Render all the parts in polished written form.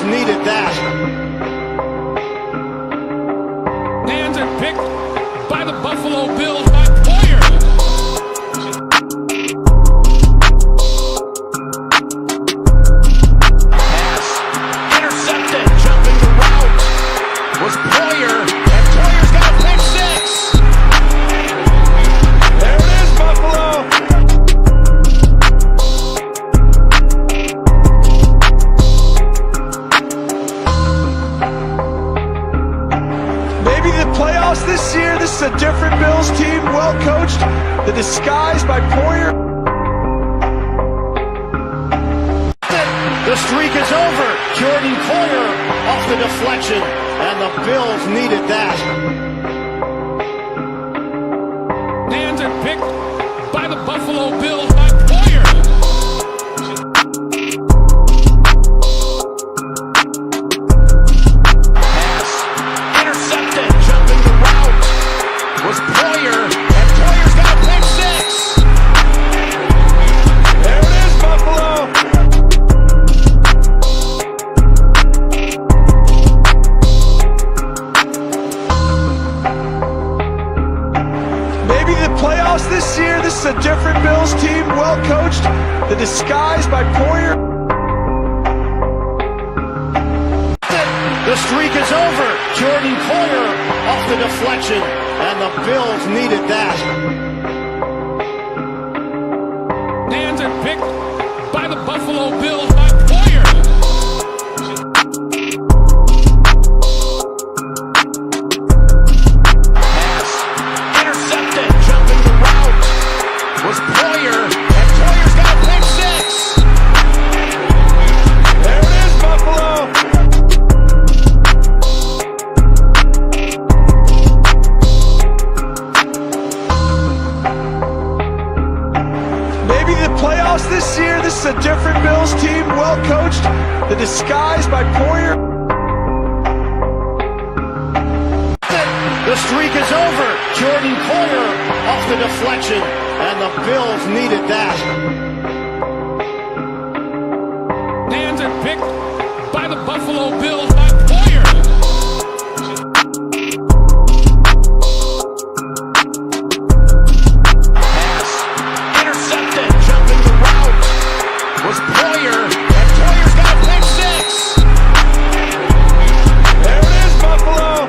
Bills needed that. Hands are picked by the Buffalo Bills by Poyer. Pass intercepted. Jumping the route was Poyer, and Poyer's got a pick six. There it is, Buffalo. Maybe the playoffs this year. This is a different Bills team, well coached. The disguise by Poyer. The streak is over. Jordan Poyer off the deflection, and the Bills needed that. Hands are picked by the Buffalo Bills by Poyer. Pass intercepted. Jumping the route was Poyer, and Poyer's got a pick six. There it is, Buffalo. Maybe the playoffs this year. This is a different Bills team, well coached. The disguise by Poyer. The streak is over. Jordan Poyer off the deflection, and the Bills needed that. Hands are picked by the Buffalo Bills by Poyer. Pass intercepted. Jumping the route was Poyer, and Poyer's got a pick six. There it is, Buffalo. Maybe the playoffs this year. This is a different Bills team, well coached. The disguise by Poyer. The streak is over. Jordan Poyer off the deflection, and the Bills needed that. Hands are picked by the Buffalo Bills by Poyer. Pass intercepted. Jumping the route was Poyer, and Poyer's got a pick six. There it is, Buffalo.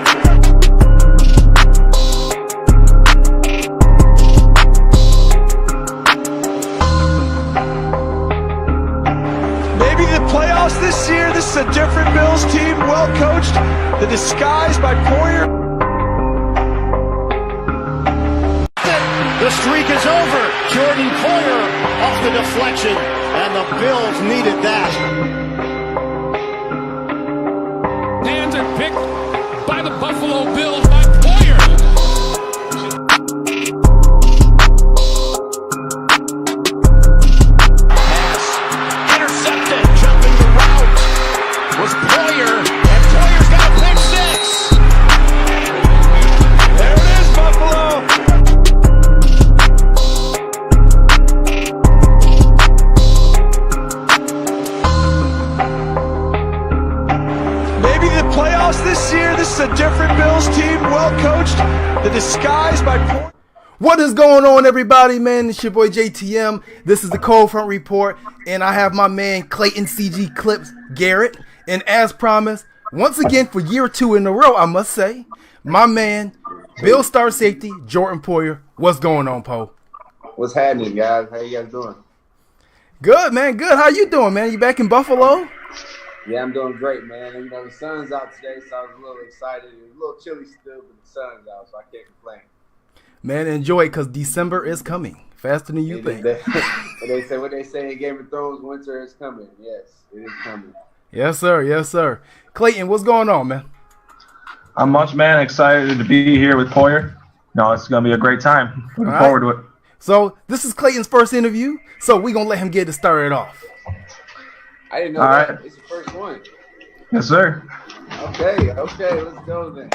Maybe the playoffs this year. This is a different Bills team, well coached. The disguise by Poyer. The streak is over. Jordan Poyer off the deflection, and the Bills needed that. Hands are picked by the Buffalo Bills by Poyer. Pass intercepted. Jumping the route was Poyer, and Poyer's got a pick six. There it is, Buffalo. Maybe the playoffs this year. This is a different Bills team, well coached. The disguise by Poyer. What is going on, everybody, man? It's your boy JTM. This is the Cold Front Report, and I have my man Clayton CG Clips Garrett. And as promised, once again for year 2 in a row, I must say, my man, Bill Star Safety, Jordan Poyer. What's going on, Po? What's happening, guys? How you guys doing? Good, man. Good. How you doing, man? You back in Buffalo? Yeah, I'm doing great, man. You know, the sun's out today, so I was a little excited. It was a little chilly still, but the sun's out, so I can't complain. Man, enjoy it, because December is coming faster than you think. What they say in Game of Thrones, winter is coming. Yes, it is coming. Yes, sir. Yes, sir. Clayton, what's going on, man? I'm much, man, excited to be here with Poyer. No, it's going to be a great time. Looking forward to it. So this is Clayton's first interview, so we're going to let him get it started off. I didn't know All that. right. It's the first one. Yes, sir. Okay, let's go then.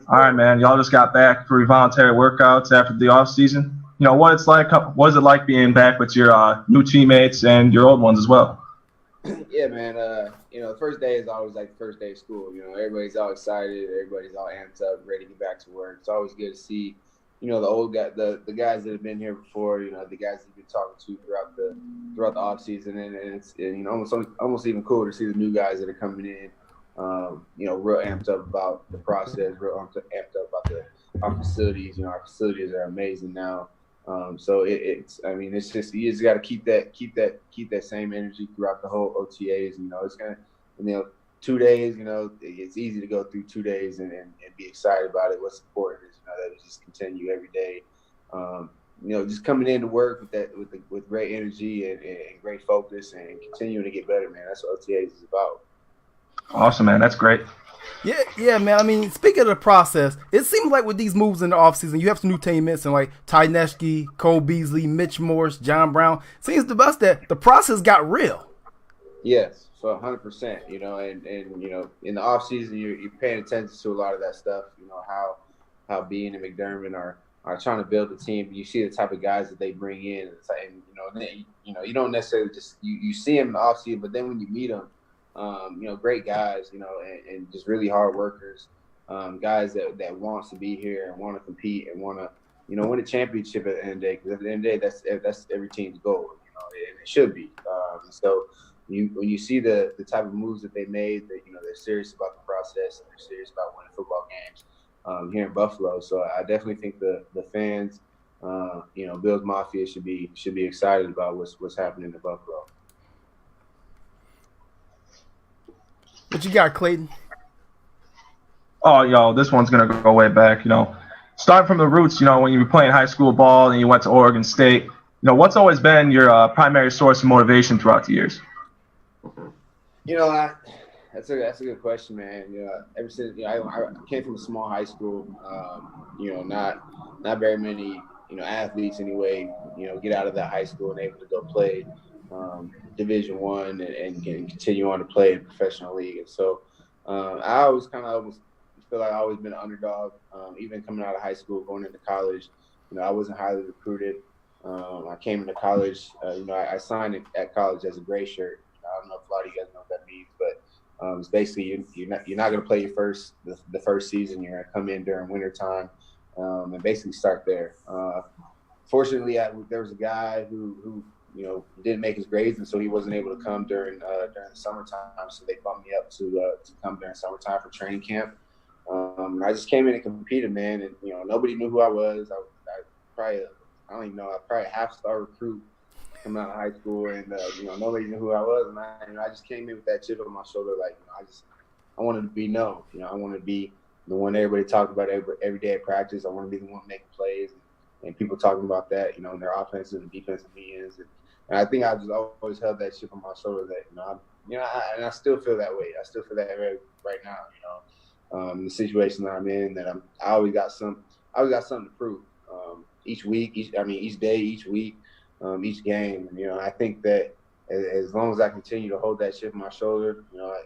All right, man. Y'all just got back for your voluntary workouts after the off season. What is it like being back with your new teammates and your old ones as well? Yeah, man. The first day is always like the first day of school. Everybody's all excited. Everybody's all amped up, ready to get back to work. It's always good to see, the old guy, the guys that have been here before. The guys that you've been talking to throughout the off season, and it's almost even cooler to see the new guys that are coming in. Real amped up about the process, real amped up about our facilities. Our facilities are amazing now. So it's just, you just got to keep that same energy throughout the whole OTAs. It's gonna, 2 days. It's easy to go through 2 days and be excited about it. What's important is that we just continue every day. Just coming into work with great energy and great focus and continuing to get better, man. That's what OTAs is about. Awesome, man. That's great. Yeah, man. I mean, speaking of the process, it seems like with these moves in the offseason, you have some new teammates and like Ty Neshke, Cole Beasley, Mitch Morse, John Brown. Seems to us that the process got real. Yes, so 100%. And in the offseason, you're paying attention to a lot of that stuff. How Bean and McDermott are trying to build a team. You see the type of guys that they bring in, and you don't necessarily just you see them in the offseason, but then when you meet them. Great guys, and just really hard workers, guys that wants to be here and want to compete and want to, win a championship at the end of the day. Because at the end of the day, that's every team's goal, and it should be. So when you see the type of moves that they made, that they're serious about the process and they're serious about winning football games here in Buffalo. So I definitely think the fans, Bills Mafia should be excited about what's happening in Buffalo. What you got, Clayton? Oh, yo, this one's going to go way back. Starting from the roots, when you were playing high school ball and you went to Oregon State, what's always been your primary source of motivation throughout the years? That's a good question, man. Ever since I came from a small high school, not very many athletes anyway. Get out of that high school and able to go play Division I and continue on to play in professional league. And so I always almost feel like I've always been an underdog, even coming out of high school, going into college. I wasn't highly recruited. I came into college, I signed at college as a gray shirt. I don't know if a lot of you guys know what that means, but it's basically you're not going to play the first season. You're going to come in during winter time and basically start there. Fortunately, there was a guy who didn't make his grades, and so he wasn't able to come during the summertime. So they bumped me up to come during summertime for training camp. I just came in and competed, man, and nobody knew who I was. I probably a half-star recruit coming out of high school, and nobody knew who I was, and I just came in with that chip on my shoulder, like I wanted to be known. I wanted to be the one everybody talked about every day at practice. I want to be the one making plays. And people talking about that, in their offensive and defensive meetings. And I think I just always held that chip on my shoulder that, and I still feel that way. I still feel that way right now, the situation that I'm in, that I always got something to prove. Each week, each day, each week, each game. And, I think that as long as I continue to hold that chip on my shoulder, I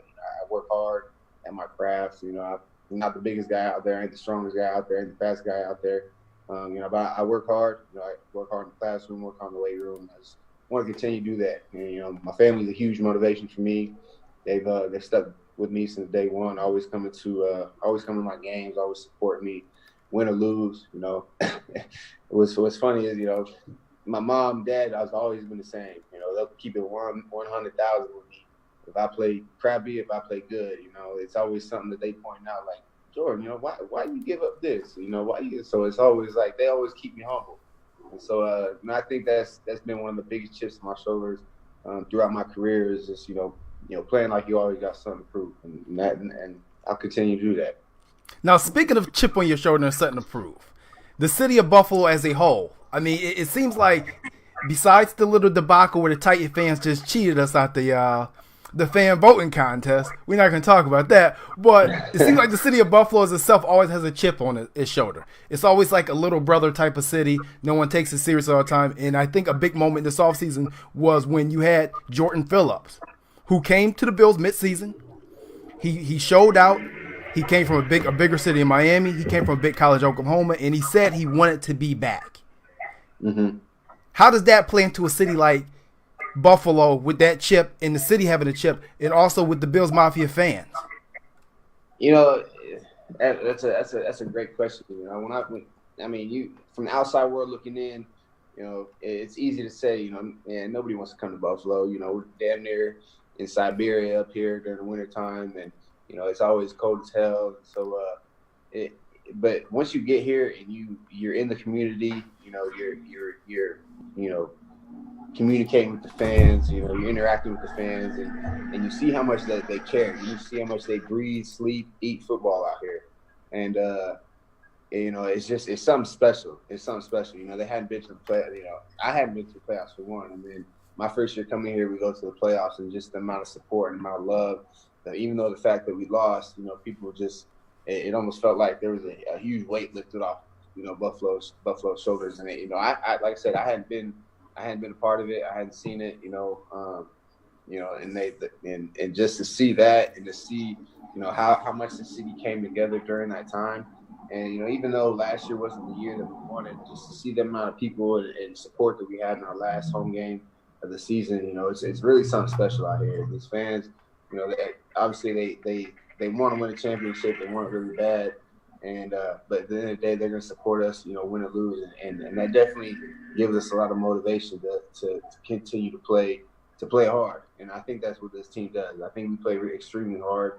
work hard at my craft. I'm not the biggest guy out there, I ain't the strongest guy out there, I ain't the fastest guy out there. But I work hard. I work hard in the classroom, work hard in the weight room. I just want to continue to do that. And, my family's a huge motivation for me. They've stuck with me since day one. Always coming to my games, always support me, win or lose. What's funny is my mom, dad, I've always been the same. They'll keep it 100,000 with me. If I play crappy, if I play good, it's always something that they point out, like, Jordan, why you give up this? So it's always like they always keep me humble. And so I think that's been one of the biggest chips on my shoulders throughout my career, is just playing like you always got something to prove, and I'll continue to do that. Now, speaking of chip on your shoulder and something to prove, the city of Buffalo as a whole, I mean, it seems like besides the little debacle where the Titan fans just cheated us out the fan voting contest, we're not going to talk about that, but it seems like the city of Buffalo as itself always has a chip on its shoulder. It's always like a little brother type of city. No one takes it serious all the time, and I think a big moment this offseason was when you had Jordan Phillips, who came to the Bills midseason. He showed out. He came from a bigger city in Miami. He came from a big college, Oklahoma, and he said he wanted to be back. Mm-hmm. How does that play into a city like Buffalo with that chip and the city having a chip, and also with the Bills Mafia fans? You know, that's a great question. You know, you from the outside world looking in, you know, it's easy to say, you know, man, nobody wants to come to Buffalo. You know, we're damn near in Siberia up here during the wintertime, and you know, it's always cold as hell. So, but once you get here and you're in the community, you know, you're you know, communicating with the fans, you know, you're interacting with the fans, and you see how much that they care. You see how much they breathe, sleep, eat football out here, and you know, it's something special. It's something special. You know, they hadn't been to the play. You know, I hadn't been to the playoffs for one, and then my first year coming here, we go to the playoffs, and just the amount of support and amount of love. That even though the fact that we lost, you know, people just it almost felt like there was a huge weight lifted off, you know, Buffalo's shoulders. And you know, I like I said, I hadn't been a part of it. I hadn't seen it. You know, and just to see that and to see, you know, how much the city came together during that time. And, you know, even though last year wasn't the year that we wanted, just to see the amount of people and support that we had in our last home game of the season, you know, it's really something special out here. These fans, you know, obviously they want to win a championship. They want it really bad. And but at the end of the day, they're going to support us, you know, win or lose. And that definitely gives us a lot of motivation to continue to play hard. And I think that's what this team does. I think we play extremely hard.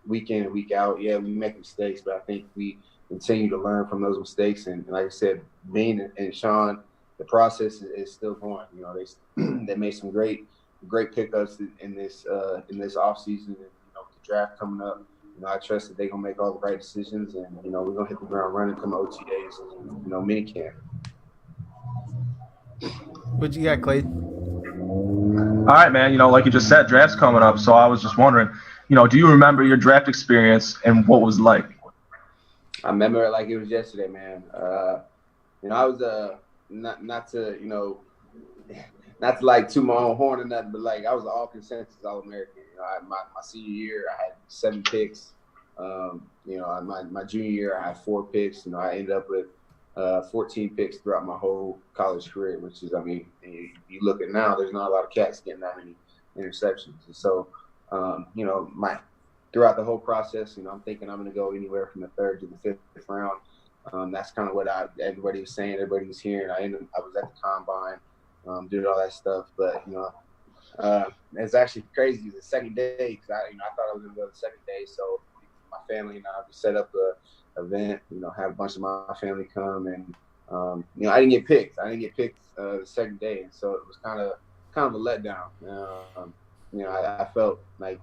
Week in and week out. Yeah, we make mistakes, but I think we continue to learn from those mistakes. And like I said, Bean and Sean, the process is still going. You know, they made some great pickups in this offseason. And, you know, the draft coming up, you know, I trust that they're gonna make all the right decisions, and you know, we're gonna hit the ground running come OTAs, you know, minicamp. What you got, Clay? All right, man. You know, like you just said, draft's coming up, so I was just wondering, you know, do you remember your draft experience and what was like? I remember it like it was yesterday, man. You know, I was not to you know, not to like toot my own horn or nothing, but like I was an all consensus All American. You know, my senior year I had 7 picks. You know, my junior year I had 4 picks. You know, I ended up with 14 picks throughout my whole college career, which is, I mean, you look at now, there's not a lot of cats getting that many interceptions. And so, you know, throughout the whole process, you know, I'm thinking I'm going to go anywhere from the 3rd to the 5th round. That's kind of what everybody was saying, everybody was hearing. I was at the combine, did all that stuff, but you know, it's actually crazy. The second day, because I thought I was going to go the second day, so my family and I set up a event. You know, have a bunch of my family come, and you know, I didn't get picked. The second day, and so it was kind of a letdown. You know, I felt like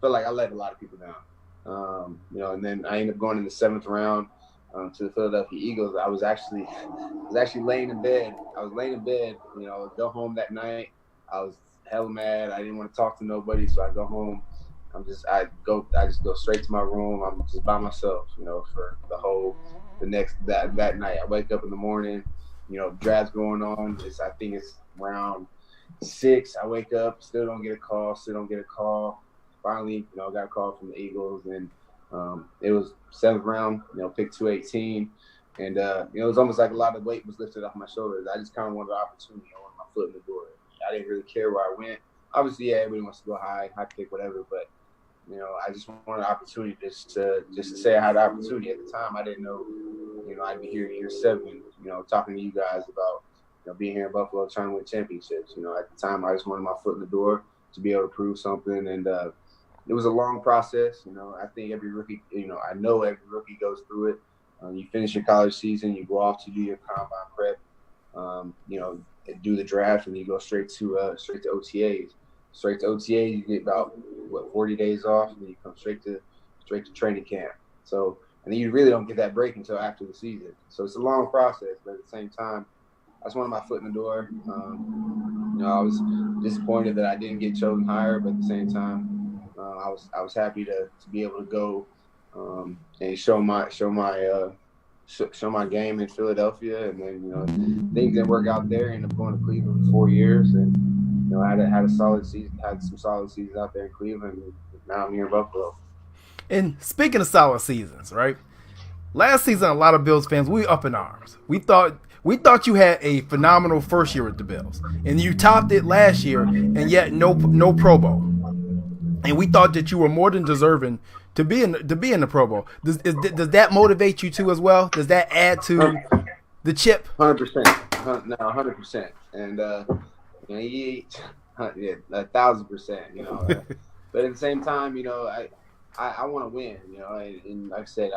I let a lot of people down. You know, and then I ended up going in the 7th round to the Philadelphia Eagles. I was actually laying in bed. You know, go home that night. I was hella mad. I didn't want to talk to nobody, so I go home. I just go straight to my room. I'm just by myself, you know, for that night. I wake up in the morning, you know, draft's going on. I think it's round 6. I wake up, still don't get a call. Finally, you know, got a call from the Eagles, and it was 7th round, you know, pick 218. And, you know, it was almost like a lot of weight was lifted off my shoulders. I just kind of wanted the opportunity. I wanted my foot in the door. I didn't really care where I went. Obviously, yeah, everybody wants to go high pick, whatever. But, you know, I just wanted an opportunity just to say I had the opportunity. At the time, I didn't know, you know, I'd be here year 7, you know, talking to you guys about, you know, being here in Buffalo trying to win championships. You know, at the time, I just wanted my foot in the door to be able to prove something. And it was a long process. You know, I think every rookie, you know, I know every rookie goes through it. You finish your college season, you go off to do your combine prep, you know, do the draft, and you go straight to OTAs. Straight to OTAs, you get about 40 days off, and you come straight to training camp. So, and then you really don't get that break until after the season. So it's a long process, but at the same time, I just wanted my foot in the door. You know, I was disappointed that I didn't get chosen higher, but at the same time, I was happy to be able to go and show my game in Philadelphia, and then, you know, things didn't work out there. Ended up going to Cleveland for 4 years, and you know, I had a solid season, had some solid seasons out there in Cleveland, and now I'm here in Buffalo. And speaking of solid seasons, right? last season, a lot of Bills fans, we were up in arms. We thought you had a phenomenal first year with the Bills, and you topped it last year, and yet no Pro Bowl. And we thought that you were more than deserving to be in the Pro Bowl. Does that motivate you too as well? Does that add to the chip? 100%. No, 100%. And yeah, 1,000%. But at the same time, I want to win. And like I said,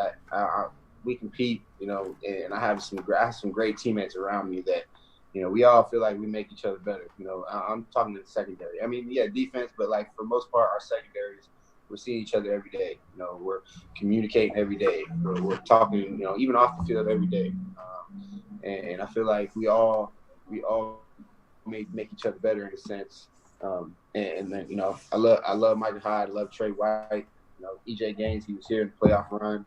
we compete. And I have some great teammates around me that. We all feel like we make each other better. I'm talking to the secondary. I mean, yeah, defense, but like for most part, our secondaries, we're seeing each other every day. We're communicating every day. We're talking, even off the field every day. And I feel like we all make each other better in a sense. And then, I love Michael Hyde. I love Trey White. EJ Gaines, he was here in the playoff run.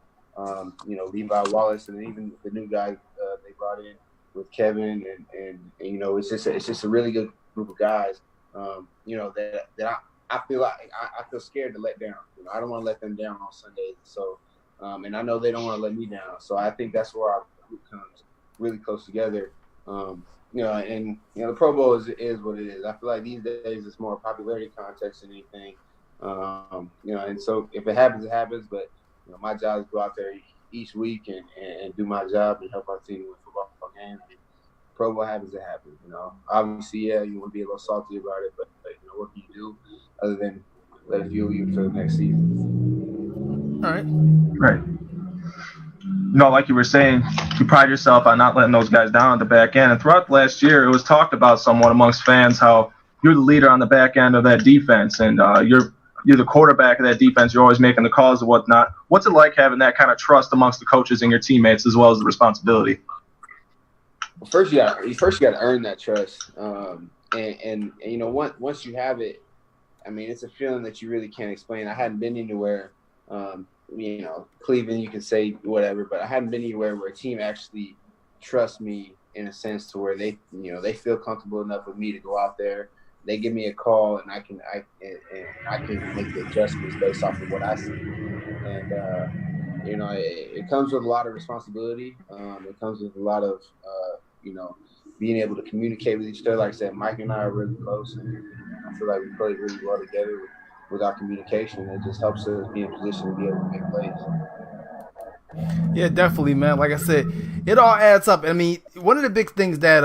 Levi Wallace, and even the new guy they brought in with Kevin, and it's just a really good group of guys. That I feel like I feel scared to let down. I don't want to let them down on Sundays. So, and I know they don't want to let me down. So I think that's where our group comes really close together. And the Pro Bowl is what it is. I feel like these days it's more a popularity contest than anything. And so if it happens, it happens. But my job is to go out there each week and do my job and help our team win football games. Pro Bowl happens, it happens. Obviously, yeah, you want to be a little salty about it, but what can you do other than let it fuel you for the next season? All right. Right. Like you were saying, you pride yourself on not letting those guys down at the back end. And throughout last year, it was talked about somewhat amongst fans how you're the leader on the back end of that defense, and you're the quarterback of that defense. You're always making the calls and whatnot. What's it like having that kind of trust amongst the coaches and your teammates, as well as the responsibility? Well, first you got to earn that trust, and once you have it, I mean, it's a feeling that you really can't explain. I hadn't been anywhere, Cleveland, you can say whatever, but I hadn't been anywhere where a team actually trusts me in a sense to where they feel comfortable enough with me to go out there. They give me a call, and I can make the adjustments based off of what I see. And it comes with a lot of responsibility. It comes with a lot of being able to communicate with each other. Like I said, Mike and I are really close, and I feel like we play really well together with our communication. It just helps us be in position to be able to make plays. Yeah, definitely, man. Like I said, it all adds up. I mean, one of the big things that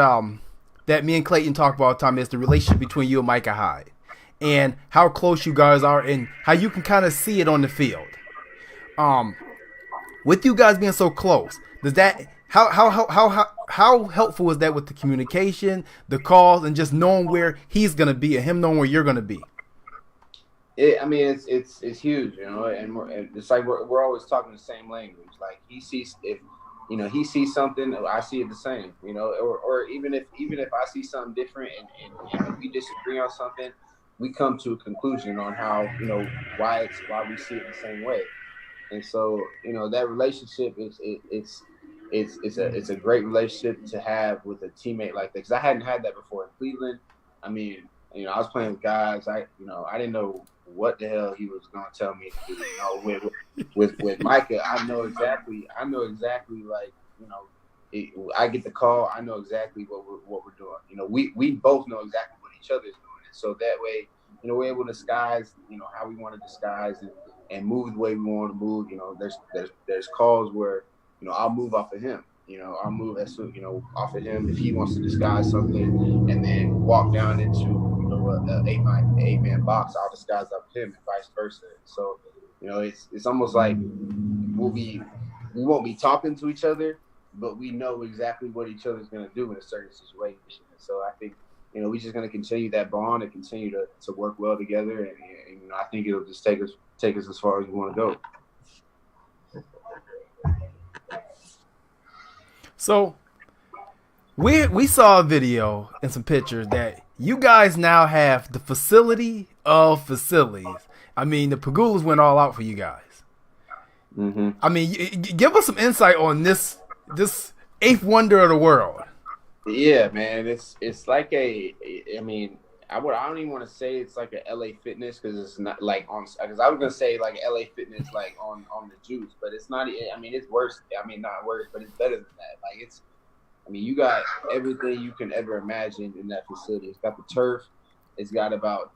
me and Clayton talk about all the time is the relationship between you and Micah Hyde, and how close you guys are, and how you can kind of see it on the field. With you guys being so close, does that how helpful is that with the communication, the calls, and just knowing where he's gonna be and him knowing where you're gonna be? It's huge, and it's like we're always talking the same language. Like he sees something, I see it the same, or even if I see something different and we disagree on something, we come to a conclusion on how why we see it the same way. And so that relationship it's a great relationship to have with a teammate like that, because I hadn't had that before in Cleveland. I mean, I was playing with guys. I didn't know what the hell he was going to tell me to do. With Micah, I know exactly. Like I get the call. I know exactly what we're doing. We both know exactly what each other's doing, and so that way, we're able to disguise, how we want to disguise and move the way we want to move. There's calls where I'll move off of him. I'll move off of him if he wants to disguise something, and then walk down into an eight-man box. I'll disguise off him, and vice versa. So it's almost like we won't be talking to each other, but we know exactly what each other's going to do in a certain situation. So I think we're just going to continue that bond and continue to work well together, and I think it'll just take us as far as we want to go. So we saw a video and some pictures that you guys now have the facility of facilities. I mean, the Pagulas went all out for you guys. Mm-hmm. I mean, give us some insight on this eighth wonder of the world. Yeah, man, it's like I don't even want to say it's like a LA Fitness because it's not like on. Because I was gonna say like LA Fitness like on the juice, but it's not. I mean, it's worse. I mean, not worse, but it's better than that. Like it's. I mean, you got everything you can ever imagine in that facility. It's got the turf. It's got about.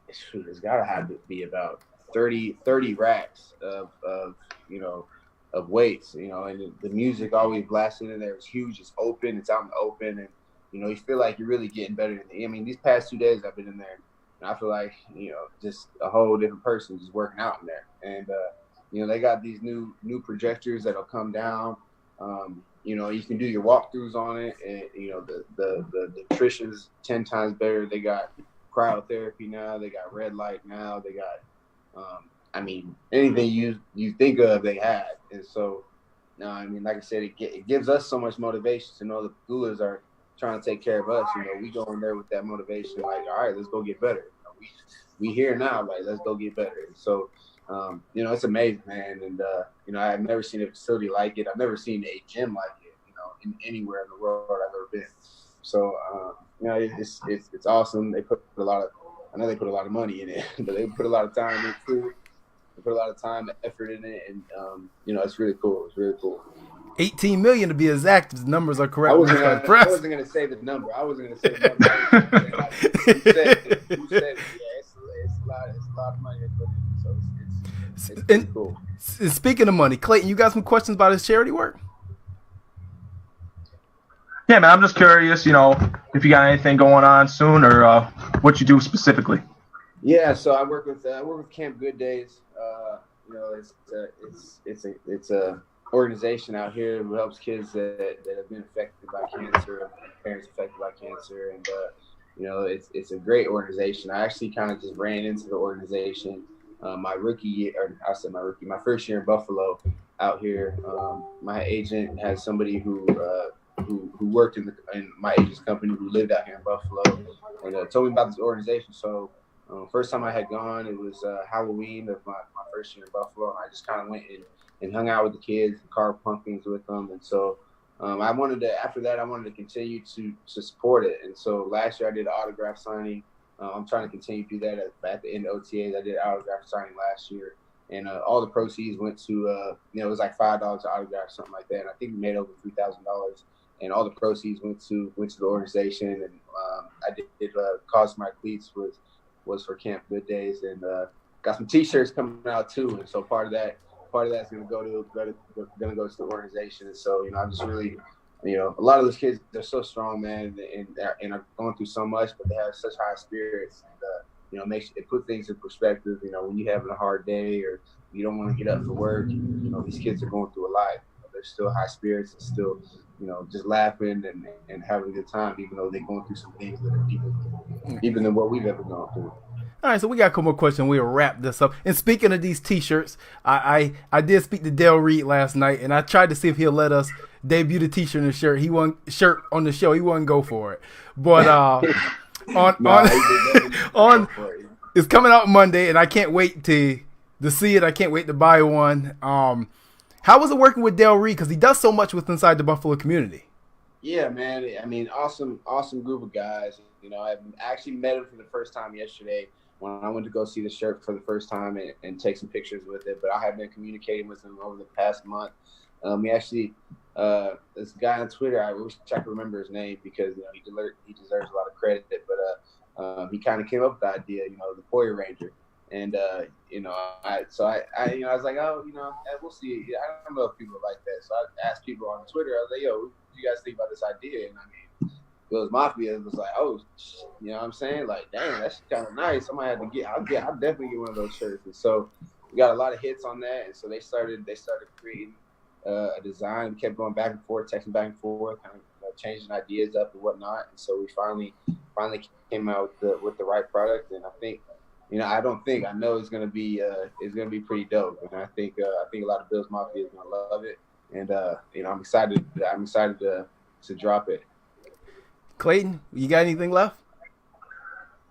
It's got to have to be about 30 racks of weights. And the music always blasting in there. It's huge. It's open. It's out in the open and. You feel like you're really getting better. I mean, these past 2 days I've been in there, and I feel like, just a whole different person just working out in there. And, they got these new projectors that'll come down. You can do your walkthroughs on it. And, the nutrition's 10 times better. They got cryotherapy now. They got red light now. They got, anything you think of, they had. And so, like I said, it gives us so much motivation to know the doulas are trying to take care of us. We go in there with that motivation, like, all right, let's go get better. We here now, like, let's go get better. And so, it's amazing, man. And I've never seen a facility like it. I've never seen a gym like it, in anywhere in the world I've ever been. So, it's awesome. They put a lot of money in it, but they put a lot of time in it too. They put a lot of time and effort in it, and it's really cool. It's really cool. 18 million to be exact. If the numbers are correct. I wasn't going to say the number. I wasn't going to say the number. Who said it? Yeah, it's a lot of money. So it's pretty cool. Speaking of money, Clayton, you got some questions about his charity work? Yeah, man. I'm just curious. If you got anything going on soon, or what you do specifically. Yeah, so I work with Camp Good Days. It's a organization out here who helps kids that have been affected by cancer, parents affected by cancer, and it's a great organization. I actually kind of just ran into the organization my first year in Buffalo out here. My agent has somebody who worked in my agent's company who lived out here in Buffalo and told me about this organization. So first time I had gone, it was Halloween of my first year in Buffalo, and I just kind of went and hung out with the kids, carved pumpkins with them. And so I wanted to continue to support it. And so last year I did an autograph signing. I'm trying to continue to do that at the end of OTAs. I did an autograph signing last year. And all the proceeds went to, it was like $5 an autograph, something like that. And I think we made over $3,000. And all the proceeds went to the organization. And I did Cause My Cleats was for Camp Good Days. And got some T-shirts coming out too. And so part of that's going to go to the organization. And so, I'm just really, a lot of those kids, they're so strong, man, and are going through so much, but they have such high spirits. And, it puts things in perspective. When you're having a hard day or you don't want to get up for work, these kids are going through a lot. They're still high spirits and still, just laughing and having a good time, even though they're going through some things that are deeper than what we've ever gone through. All right, so we got a couple more questions. We'll wrap this up. And speaking of these T-shirts, I did speak to Dale Reed last night, and I tried to see if he'll let us debut the T-shirt and the shirt. He won shirt on the show. He wouldn't go for it. But it's coming out Monday, and I can't wait to see it. I can't wait to buy one. How was it working with Dale Reed? Because he does so much with inside the Buffalo community. Yeah, man. I mean, awesome group of guys. I actually met him for the first time yesterday when I went to go see the shirt for the first time and take some pictures with it. But I have been communicating with him over the past month. He actually, this guy on Twitter, I wish I could remember his name because he deserves a lot of credit. But he kind of came up with the idea, the Poyer Ranger. And I was like, we'll see. I don't know if people like that. So I asked people on Twitter, I was like, yo, what do you guys think about this idea? And Bills Mafia was like, oh, you know what I'm saying? Like, dang, that's kind of nice. I might have to I'll definitely get one of those shirts. And so we got a lot of hits on that. And so they started creating a design. We kept going back and forth, texting back and forth, kind of changing ideas up and whatnot. And so we finally came out with the right product. And I think, I know it's gonna be pretty dope. And I think a lot of Bills Mafia is gonna love it. And I'm excited to drop it. Clayton, you got anything left?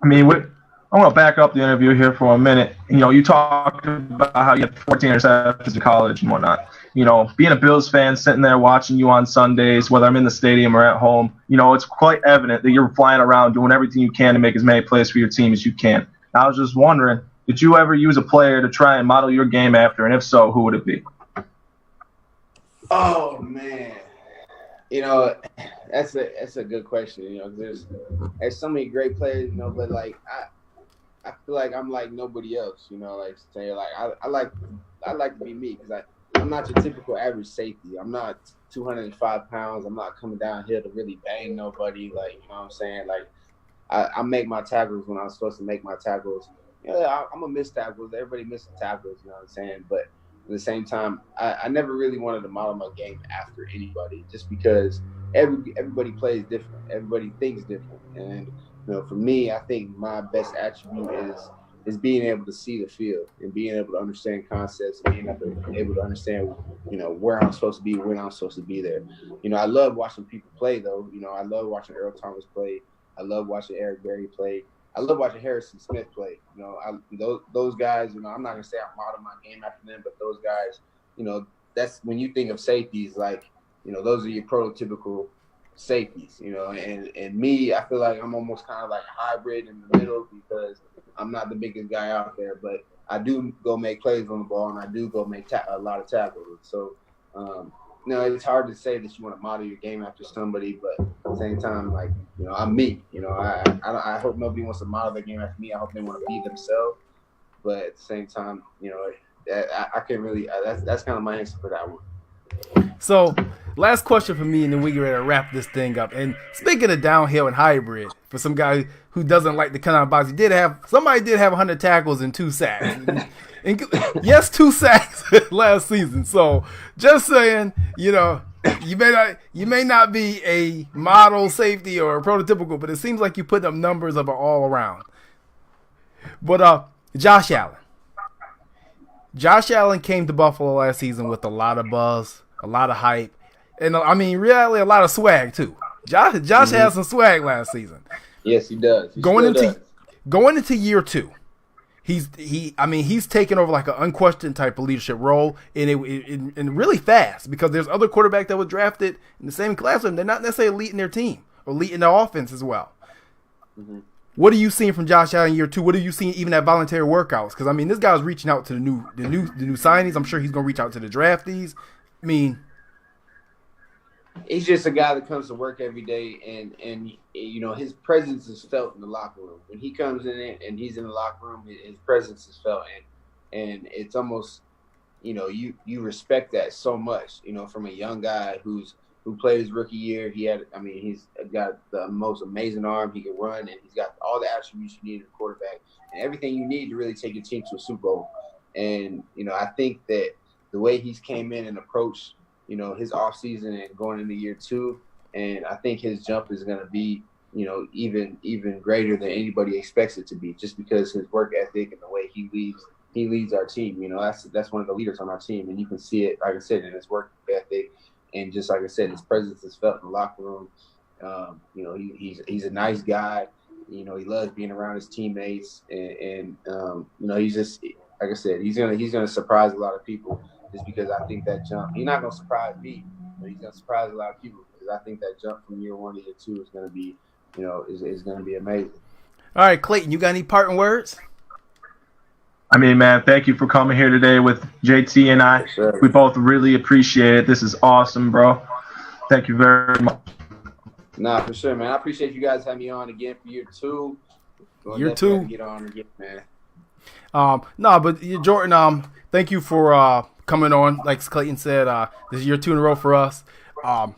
I mean, I want to back up the interview here for a minute. You talked about how you had 14 interceptions in college and whatnot. being a Bills fan, sitting there watching you on Sundays, whether I'm in the stadium or at home, it's quite evident that you're flying around doing everything you can to make as many plays for your team as you can. I was just wondering, did you ever use a player to try and model your game after? And if so, who would it be? Oh, man. That's a good question, there's so many great players, but like I feel like I'm like nobody else, like say like I like to be me because I'm not your typical average safety. I'm not 205 pounds. I'm not coming down here to really bang nobody. Like, you know what I'm saying? Like, I make my tackles when I'm supposed to make my tackles. I'm a miss tackles. Everybody misses tackles, you know what I'm saying? But at the same time, I never really wanted to model my game after anybody just because everybody plays different. Everybody thinks different. And, for me, I think my best attribute is being able to see the field and being able to understand concepts and being able to understand, where I'm supposed to be, when I'm supposed to be there. I love watching people play, though. I love watching Earl Thomas play. I love watching Eric Berry play. I love watching Harrison Smith play. Those guys, I'm not going to say I model my game after them, but those guys, that's when you think of safeties, like, those are your prototypical safeties, and me, I feel like I'm almost kind of like a hybrid in the middle because I'm not the biggest guy out there, but I do go make plays on the ball and I do go make a lot of tackles. So, it's hard to say that you want to model your game after somebody, but at the same time, like, I'm me. I hope nobody wants to model their game after me. I hope they want to be themselves. But at the same time, I can't really. That's kind of my answer for that one. So, last question for me, and then we get ready to wrap this thing up. And speaking of downhill and hybrid, for some guy who doesn't like the kind of box, somebody did have 100 tackles and 2 sacks. Yes, 2 sacks last season. So, just saying, you may not be a model safety or a prototypical, but it seems like you put up numbers of an all around. But Josh Allen. Josh Allen came to Buffalo last season with a lot of buzz, a lot of hype, and really a lot of swag too. Josh had some swag last season. Yes, he does. Going into year 2, he's taken over like an unquestioned type of leadership role, and really fast because there's other quarterbacks that were drafted in the same class, and they're not necessarily leading their team or leading their offense as well. Mm-hmm. What are you seeing from Josh Allen in year 2? What are you seeing even at voluntary workouts? Because this guy's reaching out to the new signings. I'm sure he's going to reach out to the draftees. He's just a guy that comes to work every day, and his presence is felt in the locker room. When he comes in and he's in the locker room, his presence is felt, and it's almost, you respect that so much, from a young guy who played his rookie year. He's got the most amazing arm. He can run, and he's got all the attributes you need in a quarterback and everything you need to really take your team to a Super Bowl. And, I think that the way he's came in and approached, his offseason and going into year 2, and I think his jump is going to be, even greater than anybody expects it to be, just because his work ethic and the way he leads our team. That's one of the leaders on our team, and you can see it, like I said, in his work ethic. And just like I said, his presence is felt in the locker room. He's a nice guy. He loves being around his teammates, and he's just, like I said, he's gonna surprise a lot of people just because I think that jump. He's not gonna surprise me, but he's gonna surprise a lot of people because I think that jump from year 1 to year 2 is gonna be, is gonna be amazing. All right, Clayton, you got any parting words? Man, thank you for coming here today with JT and I. Sure. We both really appreciate it. This is awesome, bro. Thank you very much. Nah, for sure, man. I appreciate you guys having me on again for year 2. Year 2. Get on again, man. But Jordan, thank you for coming on. Like Clayton said, this is year 2 in a row for us.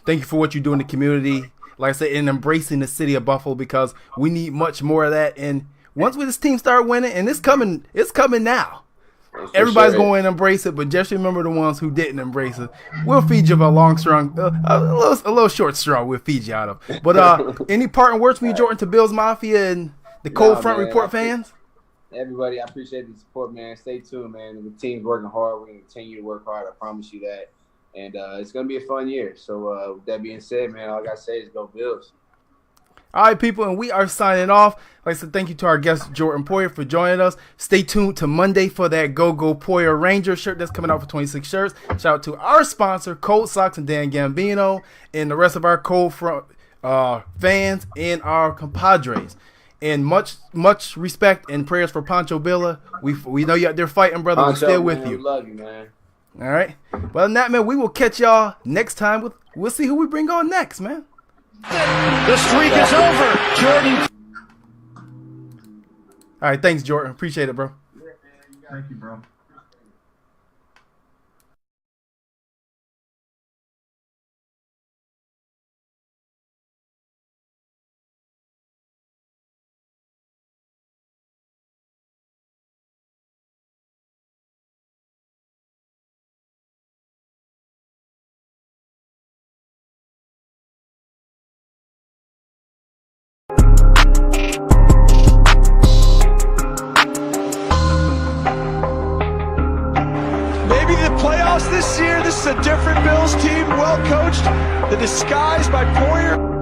Thank you for what you do in the community. Like I said, and embracing the city of Buffalo, because we need much more of that. And once this team start winning, and it's coming now. Everybody's going to embrace it, but just remember the ones who didn't embrace it. We'll feed you a long strong, a little short straw. We'll feed you out of. But any parting words from you, Jordan, to Bills Mafia and the Cold Front Report fans? Everybody, I appreciate the support, man. Stay tuned, man. The team's working hard. We're going to continue to work hard. I promise you that. And it's going to be a fun year. So with that being said, man, all I got to say is go Bills. All right, people, and we are signing off. Like I said, thank you to our guest, Jordan Poyer, for joining us. Stay tuned to Monday for that Go Poyer Ranger shirt that's coming out for 26 shirts. Shout out to our sponsor, Cold Socks and Dan Gambino, and the rest of our Cold Front fans and our compadres. And much respect and prayers for Pancho Villa. We know you're out there fighting, brother. We're still with you. Love you, man. All right. But other than that, man, we will catch y'all next time. We'll see who we bring on next, man. The streak is over. Jordan. All right, thanks, Jordan. Appreciate it, bro. Thank you, bro. Maybe the playoffs this year, this is a different Bills team, well coached. The disguise by Poyer.